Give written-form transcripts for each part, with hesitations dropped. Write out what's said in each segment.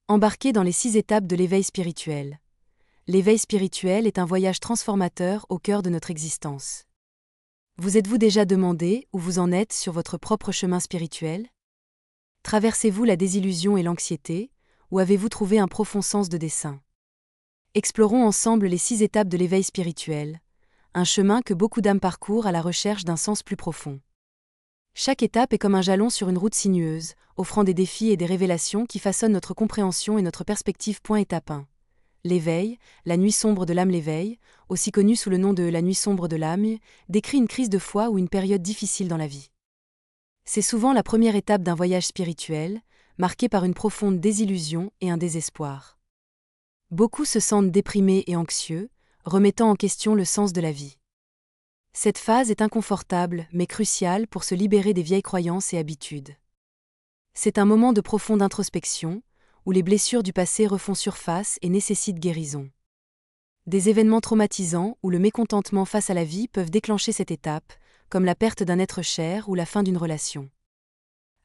Embarquez dans les 6 étapes de l'éveil spirituel. L'éveil spirituel est un voyage transformateur au cœur de notre existence. Vous êtes-vous déjà demandé où vous en êtes sur votre propre chemin spirituel? Traversez-vous la désillusion et l'anxiété, ou avez-vous trouvé un profond sens de dessein? Explorons ensemble les 6 étapes de l'éveil spirituel, un chemin que beaucoup d'âmes parcourent à la recherche d'un sens plus profond. Chaque étape est comme un jalon sur une route sinueuse, offrant des défis et des révélations qui façonnent notre compréhension et notre perspective. Étape 1. L'éveil, la nuit sombre de l'âme. L'éveil, aussi connu sous le nom de la nuit sombre de l'âme, décrit une crise de foi ou une période difficile dans la vie. C'est souvent la première étape d'un voyage spirituel, marquée par une profonde désillusion et un désespoir. Beaucoup se sentent déprimés et anxieux, remettant en question le sens de la vie. Cette phase est inconfortable mais cruciale pour se libérer des vieilles croyances et habitudes. C'est un moment de profonde introspection, où les blessures du passé refont surface et nécessitent guérison. Des événements traumatisants ou le mécontentement face à la vie peuvent déclencher cette étape, comme la perte d'un être cher ou la fin d'une relation.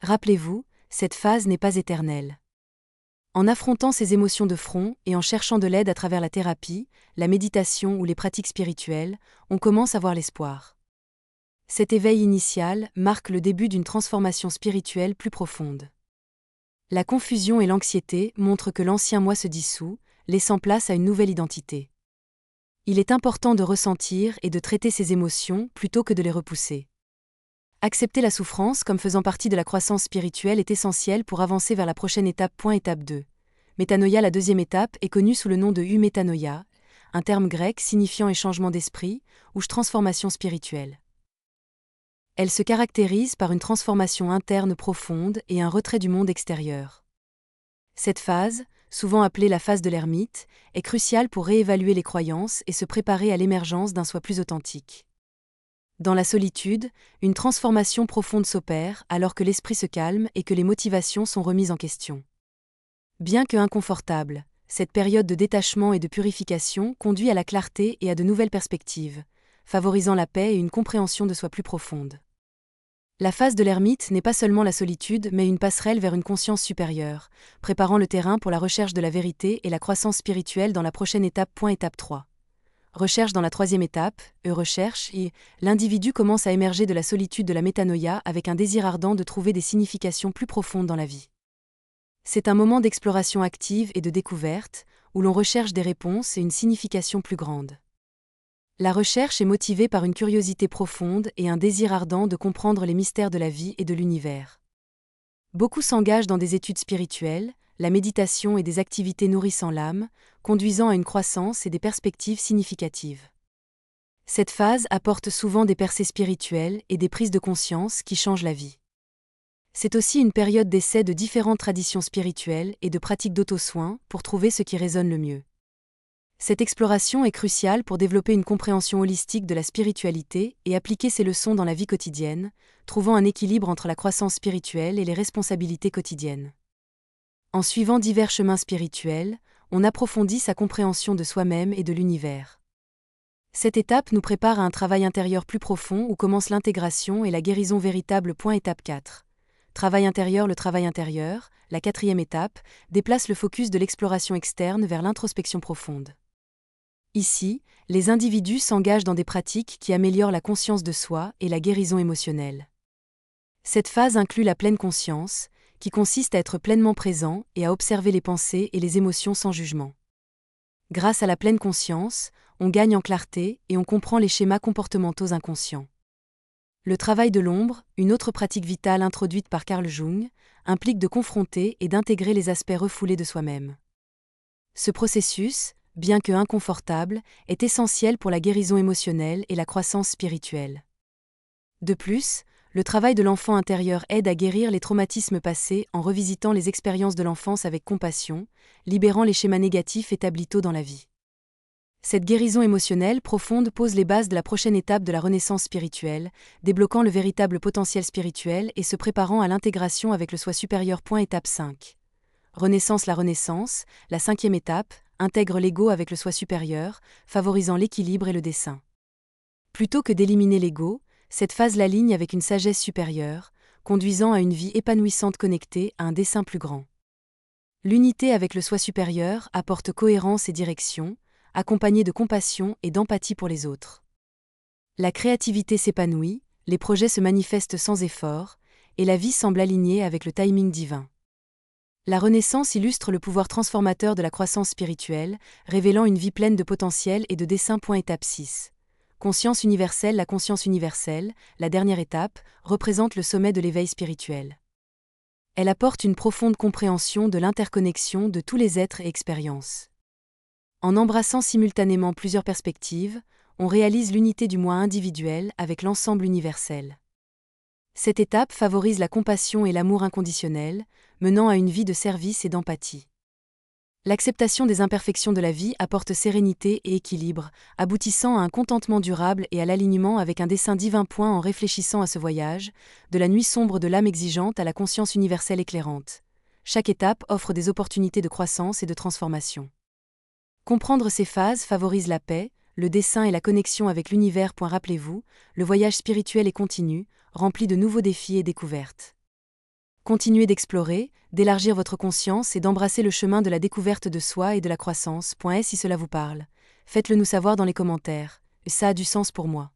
Rappelez-vous, cette phase n'est pas éternelle. En affrontant ces émotions de front et en cherchant de l'aide à travers la thérapie, la méditation ou les pratiques spirituelles, on commence à voir l'espoir. Cet éveil initial marque le début d'une transformation spirituelle plus profonde. La confusion et l'anxiété montrent que l'ancien moi se dissout, laissant place à une nouvelle identité. Il est important de ressentir et de traiter ces émotions plutôt que de les repousser. Accepter la souffrance comme faisant partie de la croissance spirituelle est essentiel pour avancer vers la prochaine étape. Étape 2. Métanoïa. La deuxième étape est connue sous le nom de métanoïa, un terme grec signifiant échangement d'esprit ou transformation spirituelle. Elle se caractérise par une transformation interne profonde et un retrait du monde extérieur. Cette phase, souvent appelée la phase de l'ermite, est cruciale pour réévaluer les croyances et se préparer à l'émergence d'un soi plus authentique. Dans la solitude, une transformation profonde s'opère alors que l'esprit se calme et que les motivations sont remises en question. Bien que inconfortable, cette période de détachement et de purification conduit à la clarté et à de nouvelles perspectives, favorisant la paix et une compréhension de soi plus profonde. La phase de l'ermite n'est pas seulement la solitude mais une passerelle vers une conscience supérieure, préparant le terrain pour la recherche de la vérité et la croissance spirituelle dans la prochaine étape. Étape 3. Recherche. Dans la troisième étape, recherche, l'individu commence à émerger de la solitude de la métanoïa avec un désir ardent de trouver des significations plus profondes dans la vie. C'est un moment d'exploration active et de découverte, où l'on recherche des réponses et une signification plus grande. La recherche est motivée par une curiosité profonde et un désir ardent de comprendre les mystères de la vie et de l'univers. Beaucoup s'engagent dans des études spirituelles, la méditation et des activités nourrissant l'âme, conduisant à une croissance et des perspectives significatives. Cette phase apporte souvent des percées spirituelles et des prises de conscience qui changent la vie. C'est aussi une période d'essai de différentes traditions spirituelles et de pratiques d'auto-soin pour trouver ce qui résonne le mieux. Cette exploration est cruciale pour développer une compréhension holistique de la spiritualité et appliquer ces leçons dans la vie quotidienne, trouvant un équilibre entre la croissance spirituelle et les responsabilités quotidiennes. En suivant divers chemins spirituels, on approfondit sa compréhension de soi-même et de l'univers. Cette étape nous prépare à un travail intérieur plus profond où commence l'intégration et la guérison véritable. Étape 4. Travail intérieur. Le travail intérieur, la quatrième étape, déplace le focus de l'exploration externe vers l'introspection profonde. Ici, les individus s'engagent dans des pratiques qui améliorent la conscience de soi et la guérison émotionnelle. Cette phase inclut la pleine conscience, qui consiste à être pleinement présent et à observer les pensées et les émotions sans jugement. Grâce à la pleine conscience, on gagne en clarté et on comprend les schémas comportementaux inconscients. Le travail de l'ombre, une autre pratique vitale introduite par Carl Jung, implique de confronter et d'intégrer les aspects refoulés de soi-même. Ce processus, bien que inconfortable, est essentiel pour la guérison émotionnelle et la croissance spirituelle. De plus, le travail de l'enfant intérieur aide à guérir les traumatismes passés en revisitant les expériences de l'enfance avec compassion, libérant les schémas négatifs établis tôt dans la vie. Cette guérison émotionnelle profonde pose les bases de la prochaine étape de la renaissance spirituelle, débloquant le véritable potentiel spirituel et se préparant à l'intégration avec le soi supérieur. Étape 5. Renaissance. La renaissance, la cinquième étape, intègre l'ego avec le soi supérieur, favorisant l'équilibre et le dessein. Plutôt que d'éliminer l'ego, cette phase l'aligne avec une sagesse supérieure, conduisant à une vie épanouissante connectée à un dessein plus grand. L'unité avec le soi supérieur apporte cohérence et direction, accompagnée de compassion et d'empathie pour les autres. La créativité s'épanouit, les projets se manifestent sans effort, et la vie semble alignée avec le timing divin. La Renaissance illustre le pouvoir transformateur de la croissance spirituelle, révélant une vie pleine de potentiel et de dessein. Étape 6. Conscience universelle. La conscience universelle, la dernière étape, représente le sommet de l'éveil spirituel. Elle apporte une profonde compréhension de l'interconnexion de tous les êtres et expériences. En embrassant simultanément plusieurs perspectives, on réalise l'unité du moi individuel avec l'ensemble universel. Cette étape favorise la compassion et l'amour inconditionnel, menant à une vie de service et d'empathie. L'acceptation des imperfections de la vie apporte sérénité et équilibre, aboutissant à un contentement durable et à l'alignement avec un dessein divin. En réfléchissant à ce voyage, de la nuit sombre de l'âme exigeante à la conscience universelle éclairante, chaque étape offre des opportunités de croissance et de transformation. Comprendre ces phases favorise la paix, le dessein et la connexion avec l'univers. Rappelez-vous, le voyage spirituel est continu, rempli de nouveaux défis et découvertes. Continuez d'explorer, d'élargir votre conscience et d'embrasser le chemin de la découverte de soi et de la croissance. Si cela vous parle, faites-le nous savoir dans les commentaires. Ça a du sens pour moi.